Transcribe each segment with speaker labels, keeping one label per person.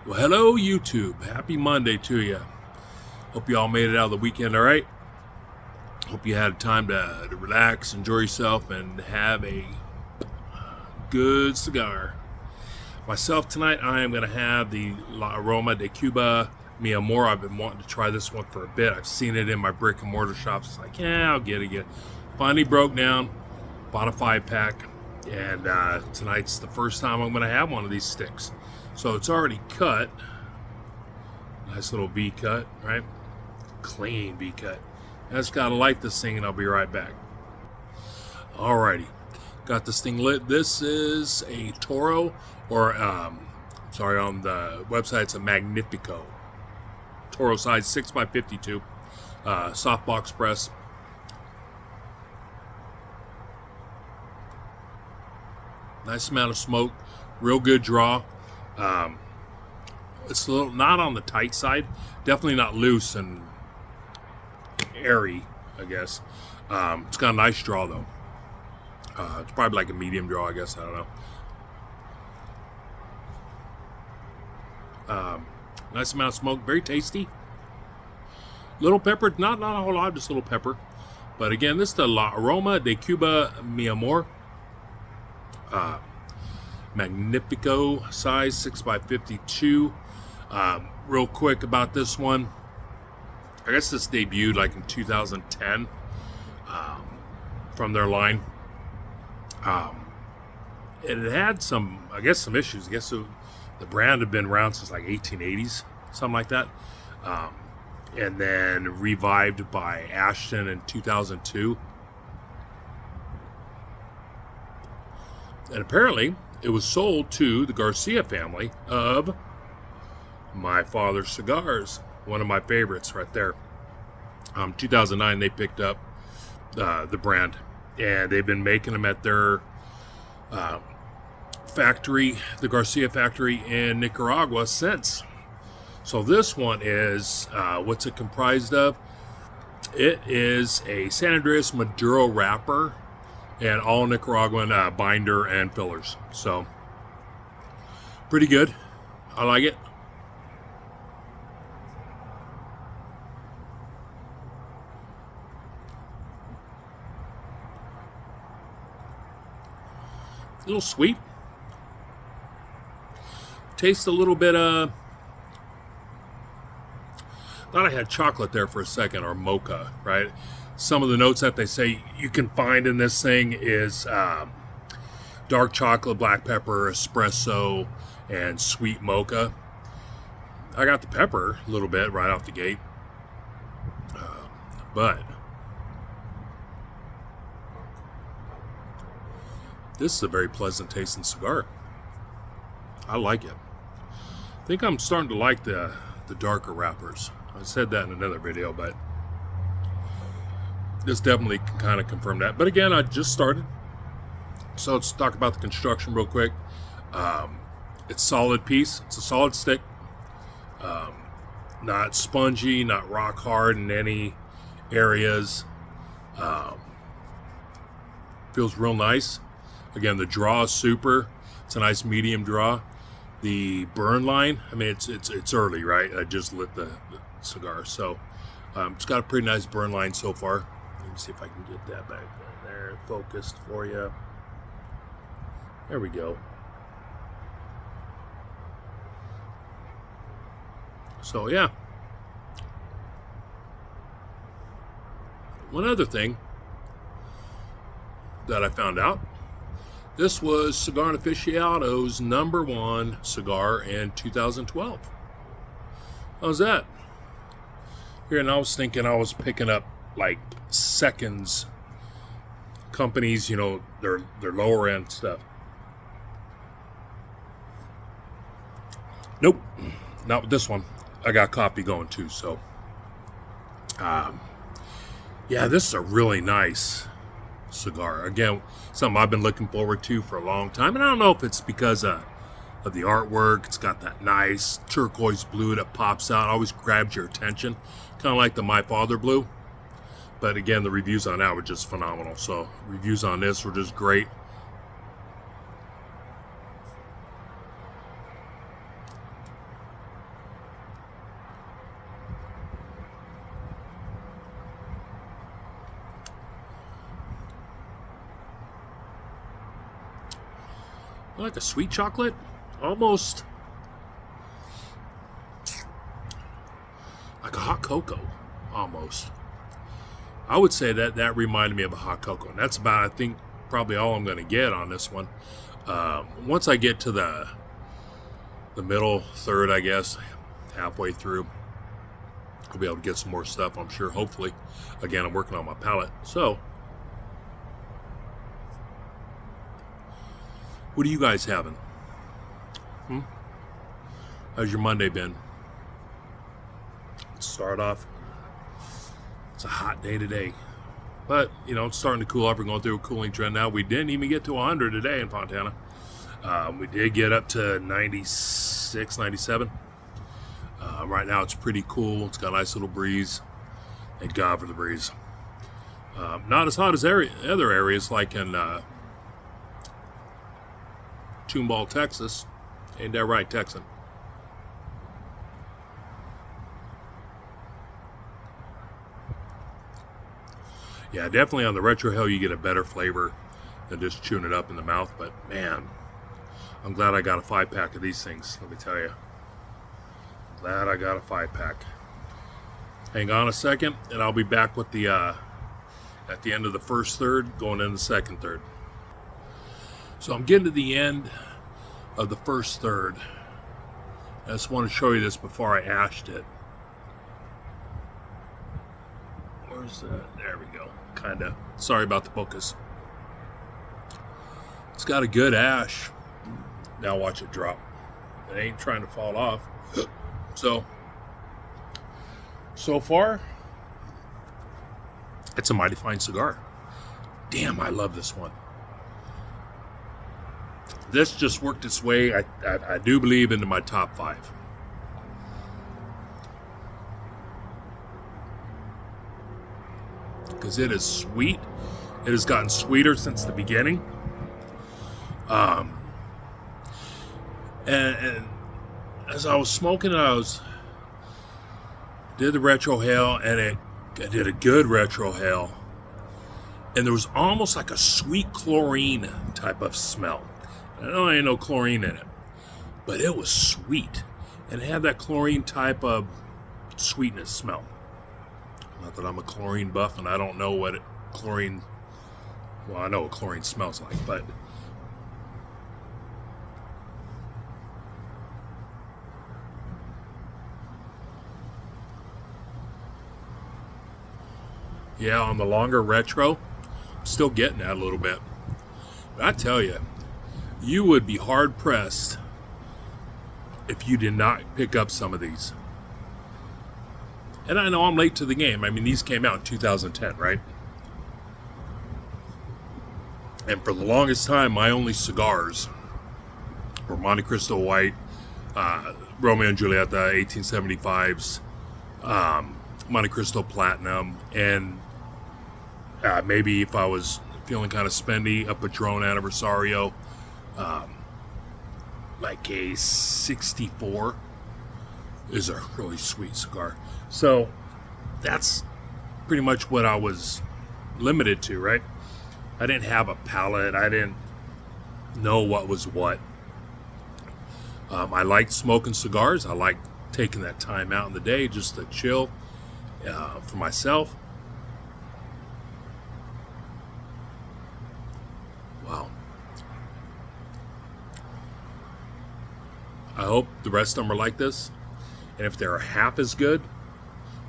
Speaker 1: Well, hello, YouTube. Happy Monday to you. Hope you all made it out of the weekend all right. Hope you had time to relax, enjoy yourself, and have a good cigar. Myself, tonight, I am going to have the Aroma de Cuba Mi Amor. I've been wanting to try this one for a bit. I've seen it in my brick and mortar shops. It's like, yeah, I'll get it. Finally broke down, bought a 5-pack, and tonight's the first time I'm going to have one of these sticks. So it's already cut. Nice little V cut, right? Clean V cut. I just gotta light this thing and I'll be right back. Alrighty, got this thing lit. This is a Toro, or sorry, on the website it's a Magnifico. Toro size 6x52, softbox press. Nice amount of smoke, real good draw. It's a little not on the tight side, definitely not loose and airy, I guess. It's got a nice draw though. It's probably like a medium draw, I guess. I don't know. Nice amount of smoke, very tasty. Little pepper, not a whole lot, just a little pepper. But again, this is the La Aroma de Cuba Mi Amor. Magnifico size 6x52. Real quick about this one, I guess this debuted like in 2010 from their line. It had some, I guess, some issues. I guess the brand had been around since like 1880s, something like that, and then revived by Ashton in 2002. And apparently it was sold to the Garcia family of My Father's Cigars, one of my favorites right there. 2009 they picked up the brand, and they've been making them at their factory, the Garcia factory in Nicaragua, since. So this one is, what's it comprised of? It is a San Andreas Maduro wrapper and all Nicaraguan binder and fillers. So pretty good. I like it. A little sweet. Tastes a little bit thought I had chocolate there for a second, or mocha, right? Some of the notes that they say you can find in this thing is dark chocolate, black pepper, espresso, and sweet mocha. I got the pepper a little bit right off the gate, but this is a very pleasant tasting cigar. I like it. I think I'm starting to like the darker wrappers. I said that in another video, but this definitely can kind of confirm that. But again, I just started, so let's talk about the construction real quick. It's a solid piece. It's a solid stick. Not spongy, not rock hard in any areas. Feels real nice. Again, the draw is super. It's a nice medium draw. The burn line, I mean, it's early, right? I just lit the cigar, so it's got a pretty nice burn line so far. Let me see if I can get that back there focused for you. There we go. So yeah. One other thing that I found out, this was Cigar Aficionado's #1 cigar in 2012. How's that? Here, and I was thinking I was picking up like seconds companies, you know, their lower end stuff. Nope, not with this one. I got coffee going too, so yeah, this is a really nice cigar. Again, something I've been looking forward to for a long time, and I don't know if it's because of the artwork. It's got that nice turquoise blue that pops out, always grabs your attention, kind of like the My Father blue. But again, the reviews on that were just phenomenal. So reviews on this were just great. like a sweet chocolate, almost like a hot cocoa, almost. I would say that reminded me of a hot cocoa, and that's about, I think, probably all I'm going to get on this one. Once I get to the middle third, I guess, halfway through, I'll be able to get some more stuff, I'm sure, hopefully. Again, I'm working on my palate. So, what are you guys having? How's your Monday been? Let's start off. It's a hot day today. But, you know, it's starting to cool off. We're going through a cooling trend now. We didn't even get to 100 today in Fontana. We did get up to 96, 97. Right now it's pretty cool. It's got a nice little breeze. Thank God for the breeze. Not as hot as other areas like in Tomball, Texas. Ain't that right, Texan? Yeah, definitely on the retro hell you get a better flavor than just chewing it up in the mouth. But man, I'm glad I got a 5-pack of these things, let me tell you. Glad I got a 5-pack. Hang on a second, and I'll be back with the at the end of the first third, going into the second third. So I'm getting to the end of the first third. I just want to show you this before I ashed it. Where's that? There we go. Kinda. Sorry about the focus. It's got a good ash. Now watch it drop. It ain't trying to fall off. So far, it's a mighty fine cigar. Damn, I love this one. This just worked its way, I do believe, into my top 5. Because it is sweet. It has gotten sweeter since the beginning. And as I was smoking it, did the retrohale, and I did a good retrohale, and there was almost like a sweet chlorine type of smell. I know there ain't no chlorine in it, but it was sweet, and it had that chlorine type of sweetness smell. Not that I'm a chlorine buff, and I don't know what chlorine, well, I know what chlorine smells like, but yeah, on the longer retro, I'm still getting that a little bit. But I tell you, you would be hard pressed if you did not pick up some of these. And I know I'm late to the game. I mean, these came out in 2010, right? And for the longest time, my only cigars were Monte Cristo White, Romeo and Juliet, the 1875s, Monte Cristo Platinum, and maybe if I was feeling kind of spendy, a Padron Anniversario, like a 64 is a really sweet cigar. So that's pretty much what I was limited to, right? I didn't have a palate. I didn't know what was what. I liked smoking cigars. I liked taking that time out in the day just to chill for myself. Wow. I hope the rest of them are like this. And if they're half as good,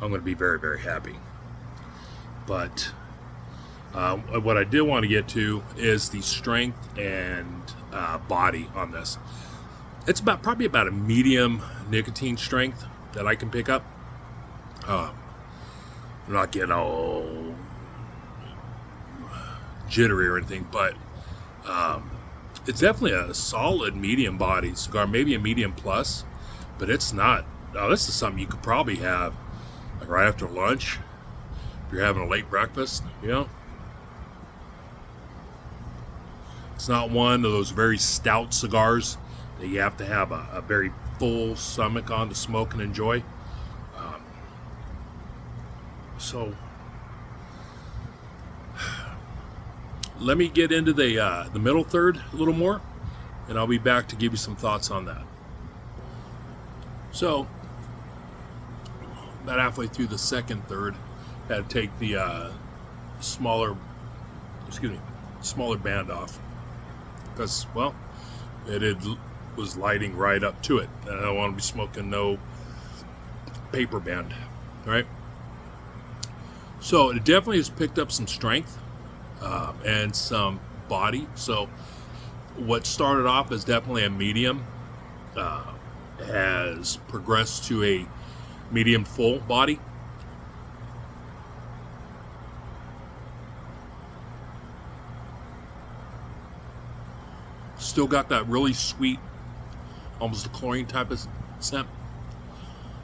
Speaker 1: I'm going to be very, very happy. But what I did want to get to is the strength and body on this. It's probably about a medium nicotine strength that I can pick up. I'm not getting all jittery or anything, but it's definitely a solid medium body cigar, maybe a medium plus, but it's not. Now, this is something you could probably have like right after lunch if you're having a late breakfast, you know. It's not one of those very stout cigars that you have to have a very full stomach on to smoke and enjoy. So let me get into the middle third a little more, and I'll be back to give you some thoughts on that. So, about halfway through the second third, had to take the smaller band off because, well, was lighting right up to it, and I don't want to be smoking no paper band, right? So it definitely has picked up some strength and some body. So what started off as definitely a medium has progressed to a medium full body. Still got that really sweet, almost a chlorine type of scent.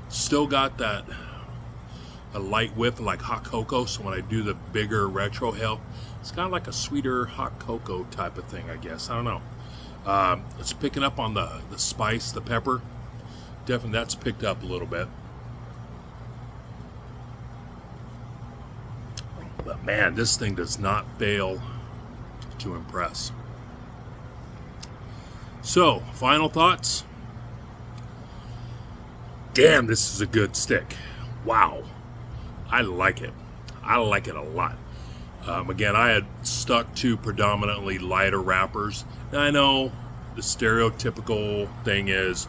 Speaker 1: Still got that a light whiff of like hot cocoa. So when I do the bigger retro hail, it's kind of like a sweeter hot cocoa type of thing, I guess. I don't know. It's picking up on the spice, the pepper. Definitely that's picked up a little bit. But man, this thing does not fail to impress. So, final thoughts. Damn, this is a good stick. Wow. I like it. I like it a lot. Again, I had stuck to predominantly lighter wrappers. And I know the stereotypical thing is,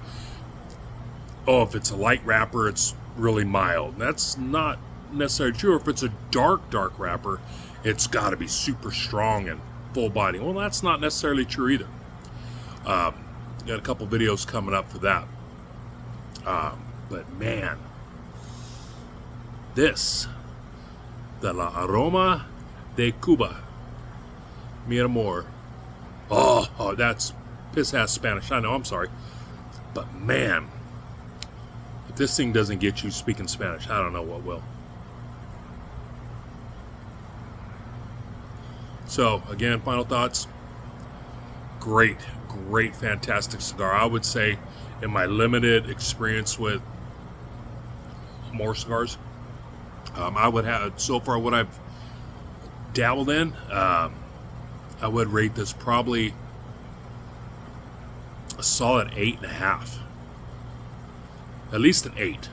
Speaker 1: oh, if it's a light wrapper, it's really mild. And that's not necessarily true. If it's a dark wrapper, it's got to be super strong and full body. Well, that's not necessarily true either. Got a couple videos coming up for that. But man, this, the La Aroma de Cuba, Mi Amor. Oh, that's piss-ass Spanish. I know, I'm sorry. But man, if this thing doesn't get you speaking Spanish, I don't know what will. So, again, final thoughts. Great, fantastic cigar. I would say in my limited experience with Amor cigars, I would have, so far what I've dabbled in, I would rate this probably a solid 8.5. At least an 8.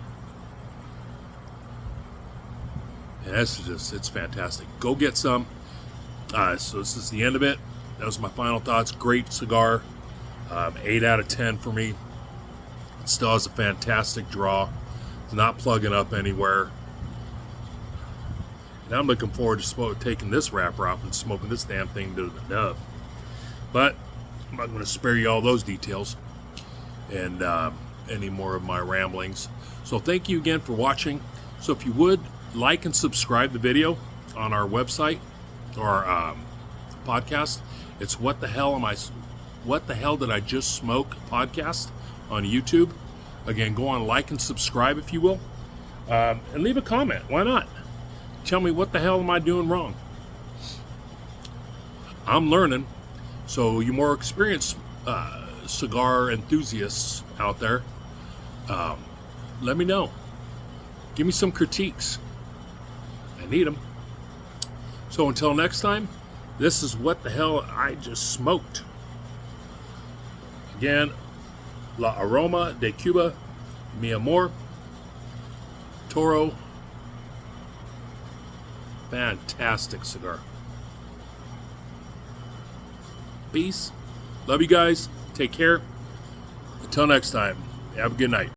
Speaker 1: And that's just, it's fantastic. Go get some. So this is the end of it. That was my final thoughts. Great cigar. 8 out of 10 for me. It still has a fantastic draw. It's not plugging up anywhere. And I'm looking forward to taking this wrapper off and smoking this damn thing to the nub. But I'm not going to spare you all those details and any more of my ramblings. So thank you again for watching. So if you would, like and subscribe the video on our website or podcast. It's What the Hell Did I Just Smoke podcast on YouTube. Again, go on, like and subscribe if you will, and leave a comment. Why not? Tell me what the hell am I doing wrong. I'm learning. So you more experienced cigar enthusiasts out there, let me know. Give me some critiques. I need them. So until next time, this is What the Hell I Just Smoked. Again, La Aroma de Cuba, Mi Amor, Toro. Fantastic cigar. Peace. Love you guys. Take care. Until next time, have a good night.